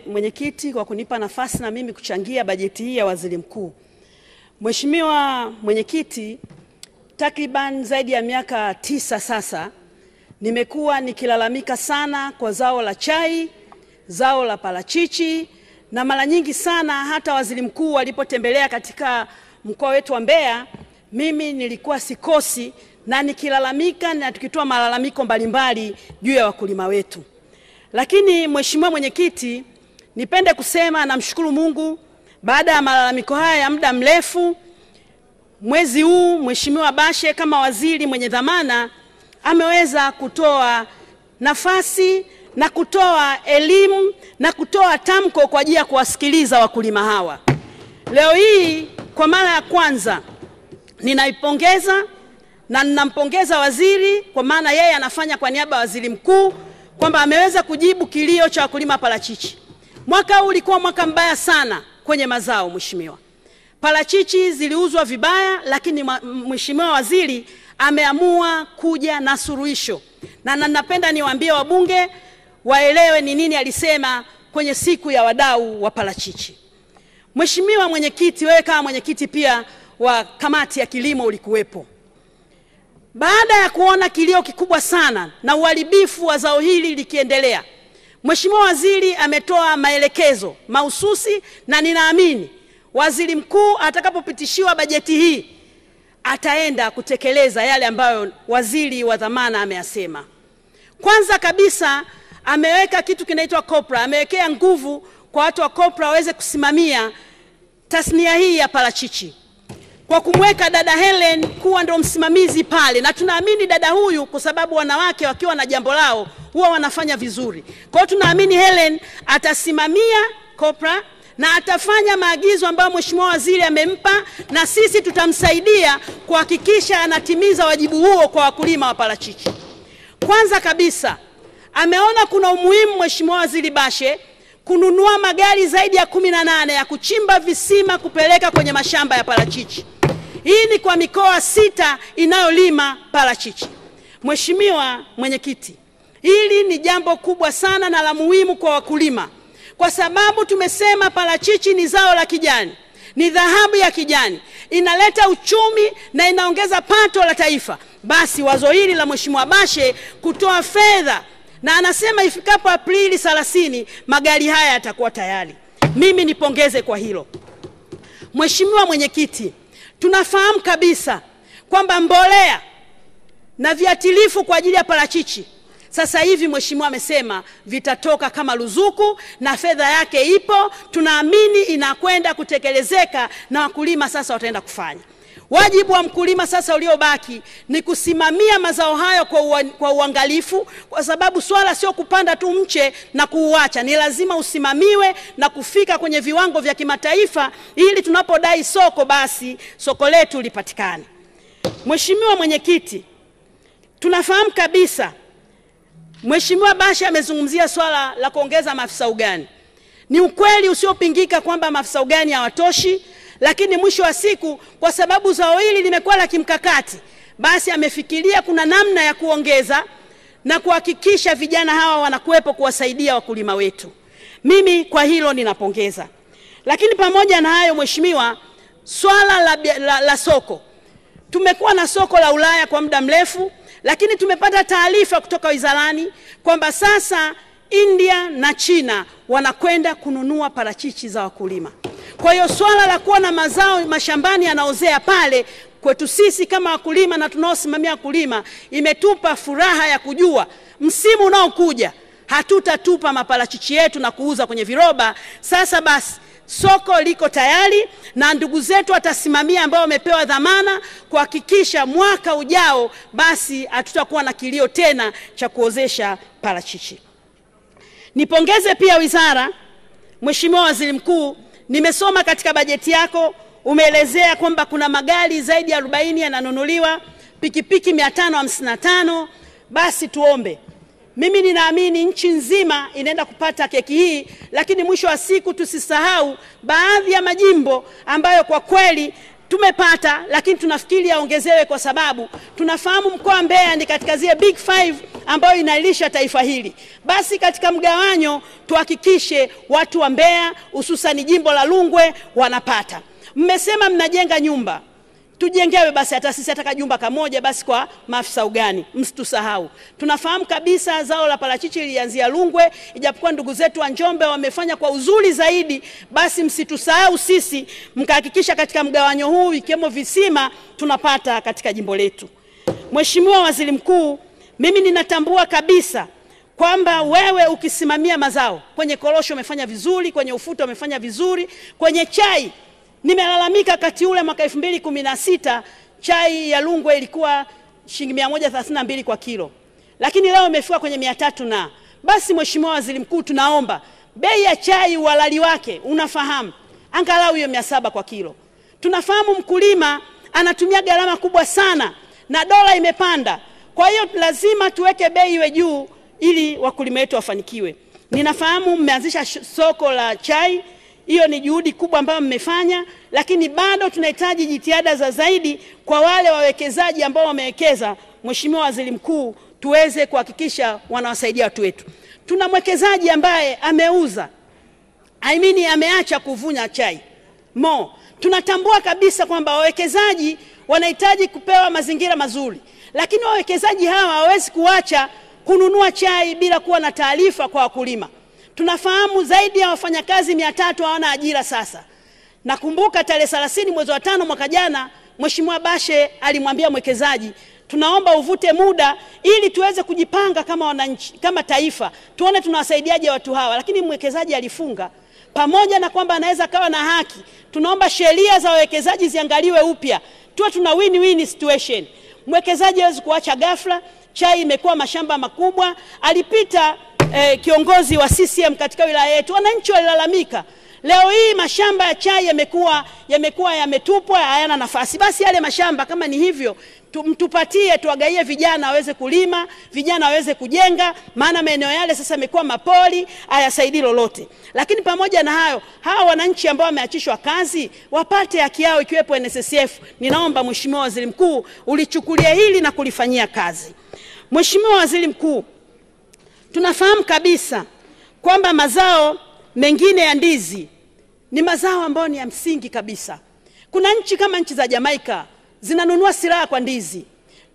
Mwenyekiti kwa kunipa nafasi na mimi kuchangia bajeti hii ya Waziri Mkuu. Mheshimiwa Mwenyekiti, takriban zaidi ya miaka 9 sasa nimekuwa nikilalamika sana kwa zao la chai, zao la parachichi, na mara nyingi sana hata Waziri Mkuu alipotembelea katika mkoa wetu wa Mbeya, mimi nilikuwa sikosi na nikilalamika na tukitoa malalamiko mbalimbali juu ya wakulima wetu. Lakini Mheshimiwa Mwenyekiti, nipende kusema namshukuru Mungu, baada ya malalamiko haya ya muda mrefu, mwezi huu Mheshimiwa Bashe kama waziri mwenye dhamana ameweza kutoa nafasi na kutoa elimu na kutoa tamko kwa ajili ya kuwasikiliza wakulima hawa. Leo hii kwa mara ya kwanza ninaipongeza na ninampongeza waziri kwa maana yeye anafanya kwa niaba ya Waziri Mkuu kwamba ameweza kujibu kilio cha wakulima parachichi. Mwaka huu ulikuwa mwaka mbaya sana kwenye mazao mheshimiwa. Parachichi ziliuzwa vibaya, lakini mheshimiwa waziri ameamua kuja na suluhisho. Na napenda niwaambie wabunge waelewe ni nini alisema kwenye siku ya wadau wa parachichi. Mheshimiwa Mwenyekiti, wewe kama mwenyekiti pia wa kamati ya kilimo ulikuwepo. Baada ya kuona kilio kikubwa sana na uharibifu wa zao hili likiendelea, Mheshimiwa waziri ametoa maelekezo mahususi, na ninaamini Waziri Mkuu atakapopitishiwa bajeti hii ataenda kutekeleza yale ambayo waziri wa dhamana ameyasema. Kwanza kabisa ameweka kitu kinaitwa COPRA, amewekea nguvu kwa watu wa COPRA waweze kusimamia tasnia hii ya parachichi, kwa kumweka dada Helen kuwa ndo msimamizi pale, na tunaamini dada huyu kwa sababu wanawake wakiwa na jambo lao huwa wanafanya vizuri. Kwa hiyo tunaamini Helen atasimamia COPRA na atafanya maagizo ambayo mheshimiwa waziri amempa, na sisi tutamsaidia kuhakikisha anatimiza wajibu huo kwa wakulima wa parachichi. Kwanza kabisa ameona kuna umuhimu mheshimiwa waziri Bashe kununua magari zaidi ya 18 ya kuchimba visima kupeleka kwenye mashamba ya parachichi. Hii ni kwa mikoa 6 inayolima parachichi. Mheshimiwa Mwenyekiti, hili ni jambo kubwa sana na la muhimu kwa wakulima, kwa sababu tumesema parachichi ni zao la kijani, ni dhahabu ya kijani, inaleta uchumi na inaongeza pato la taifa. Basi wazo hili la mheshimiwa Bashe kutoa fedha, na anasema ifikapo Aprili 30 magari haya yatakuwa tayari, mimi nipongeze kwa hilo. Mheshimiwa Mwenyekiti, tunafahamu kabisa kwamba mbolea na viatilifu kwa ajili ya parachichi sasa hivi mheshimiwa amesema vitatoka kama ruzuku na fedha yake ipo, tunaamini inakwenda kutekelezeka na wakulima sasa wataenda kufanya. Wajibu wa mkulima sasa uliobaki ni kusimamia mazao hayo kwa uangalifu, kwa sababu swala sio kupanda tu mche na kuuacha, ni lazima usimamiwe na kufika kwenye viwango vya kimataifa ili tunapodai soko basi soko letu lipatikane. Mheshimiwa Mwenyekiti, tunafahamu kabisa Mheshimiwa Bashe amezungumzia swala la kuongeza maafisa ugani. Ni ukweli usiopingika kwamba maafisa ugani hawatoshi, lakini mwisho wa siku kwa sababu zao hili limekuwa la kimkakati, basi amefikiria kuna namna ya kuongeza na kuhakikisha vijana hawa wanakuwepo kuwasaidia wakulima wetu. Mimi kwa hilo ninapongeza. Lakini pamoja na hayo mheshimiwa, swala la soko. Tumekuwa na soko la Ulaya kwa muda mrefu, lakini tumepata taarifa kutoka wizarani kwamba sasa India na China wanakwenda kununua parachichi za wakulima. Kwa hiyo swala la kuwa na mazao mashambani yanaozea pale kwetu sisi kama wakulima na tunaosimamia wakulima imetupa furaha ya kujua msimu unaokuja hatutatupa maparachichi yetu na kuuza kwenye viroba. Sasa basi soko liko tayari na ndugu zetu watasimamia ambao wamepewa dhamana kuhakikisha mwaka ujao basi hatutakuwa na kilio tena cha kuozesha parachichi. Nipongeze pia wizara. Mheshimiwa Waziri Mkuu, nimesoma katika bajeti yako umeelezea kwamba kuna magari zaidi ya 40 yananunuliwa, pikipiki 555. Basi tuombe, mimi ninaamini nchi nzima inaenda kupata keki hii, lakini mwisho wa siku tusisahau baadhi ya majimbo ambayo kwa kweli tumepata, lakini tunafikiri yaongezewe kwa sababu tunafahamu mkoa Mbeya ni katika zile big 5 ambayo inailisha taifa hili. Basi katika mgawanyo tuhakikishe watu wa Mbeya hususan jimbo la Rungwe wanapata. Mmesema mnajenga nyumba, tujengewe basi hata sisi hata jumba kamoja basi kwa maafisa ugani, msitusahau. Tunafahamu kabisa zao la parachichi lilianzia Rungwe, ijapokuwa ndugu zetu wa Njombe wamefanya kwa uzuri zaidi, basi msitusahau sisi, mkahakikisha katika mgawanyo huu ikiwemo visima tunapata katika jimbo letu. Mheshimiwa Waziri Mkuu, mimi ninatambua kabisa kwamba wewe ukisimamia mazao, kwenye korosho umefanya vizuri, kwenye ufuta umefanya vizuri, kwenye chai nimelalamika kati ule mwaka 2016 chai ya Rungwe ilikuwa shilingi 132 kwa kilo. Lakini leo imefika kwenye 300 na. Basi Mheshimiwa Waziri Mkuu, tunaomba bei ya chai uhalali wake unafahamu, angalau hiyo 700 kwa kilo. Tunafahamu mkulima anatumia gharama kubwa sana na dola imepanda. Kwa hiyo lazima tuweke bei iwe juu ili wakulima wetu wafanikiwe. Ninafahamu mmeanzisha soko la chai, hiyo ni juhudi kubwa ambayo mmefanya, lakini bado tunahitaji jitihada za zaidi kwa wale wawekezaji ambao wamewekeza. Mheshimiwa Waziri Mkuu, tuweze kuhakikisha wanawasaidia watu wetu. Tuna mwekezaji ambaye ameuza, ameacha kuvuna chai. Tunatambua kabisa kwamba wawekezaji wanahitaji kupewa mazingira mazuri, lakini wawekezaji hawa hawawezi kuacha kununua chai bila kuwa na taarifa kwa wakulima. Tunafahamu zaidi ya wafanyakazi 300 hawana ajira sasa. Nakumbuka tarehe 30 mwezi wa 5 mwaka jana, Mheshimiwa Bashe alimwambia mwekezaji, tunaomba uvute muda ili tuweze kujipanga kama wananchi, kama taifa, tuone tunawasaidiaje watu hawa. Lakini mwekezaji alifunga. Pamoja na kwamba anaweza kawa na haki, tunaomba sheria za wawekezaji ziangaliwe upya, tuwe tuna win-win situation. Mwekezaji hawezi kuacha ghafla. Chai imekuwa mashamba makubwa. Alipita kiongozi wa CCM katika wilaya yetu, wananchi walilalamika. Leo hii mashamba ya chai yamekuwa yametupwa, hayana nafasi. Basi yale mashamba kama ni hivyo, mtupatie, tuwagaie vijana waweze kulima, vijana waweze kujenga, maana maeneo yale sasa yamekuwa mapoli, hayasaidii lolote. Lakini pamoja na hayo, hawa wananchi ambao wameachishwa kazi wapate haki yao ikiwepo NSSF. Ninaomba Mheshimiwa Waziri Mkuu ulichukulia hili na kulifanyia kazi. Mheshimiwa Waziri Mkuu, tunafahamu kabisa kwamba mazao mengine ya ndizi ni mazao ambayo ni ya msingi kabisa. Kuna nchi kama nchi za Jamaica zinanunua silaha kwa ndizi.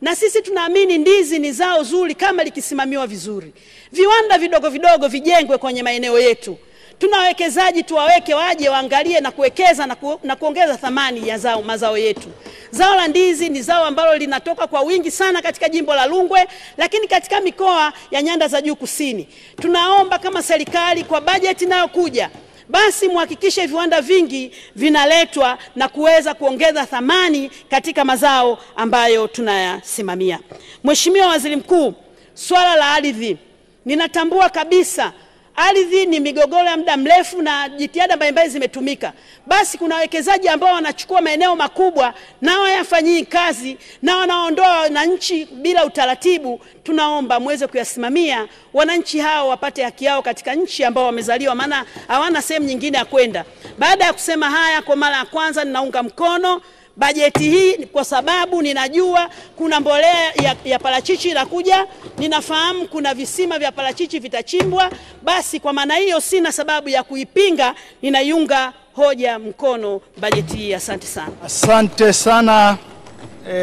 Na sisi tunaamini ndizi ni zao zuri kama likisimamiwa vizuri. Viwanda vidogo vidogo vijengwe kwenye maeneo yetu. Tunawekezaji tuwaweke waje waangalie na kuwekeza na kuongeza thamani ya mazao yetu. Zao la ndizi ni zao ambalo linatoka kwa wingi sana katika jimbo la Rungwe, lakini katika mikoa ya nyanda za juu kusini. Tunaomba kama serikali kwa bajeti inayokuja, basi muhakikishe viwanda vingi vinaletwa na kuweza kuongeza thamani katika mazao ambayo tunayasimamia. Mheshimiwa Waziri Mkuu, swala la ardhi, ninatambua kabisa ardhi ni migogoro ya muda mrefu na jitihada mbalimbali zimetumika. Basi kuna wawekezaji ambao wanachukua maeneo makubwa na hawayafanyii kazi na wanaondoa wananchi bila utaratibu. Tunaomba muweze kuyasimamia, wananchi hao wapate haki yao katika nchi ambao wamezaliwa, maana hawana sehemu nyingine ya kwenda. Baada ya kusema haya, kwa mara ya kwanza ninaunga mkono bajeti hii kwa sababu ninajua kuna mbolea ya parachichi inakuja, ninafahamu kuna visima vya parachichi vitachimbwa. Basi kwa maana hiyo sina sababu ya kuipinga, ninaiunga hoja mkono bajeti hii. Asante sana. Asante sana.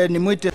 Nimwite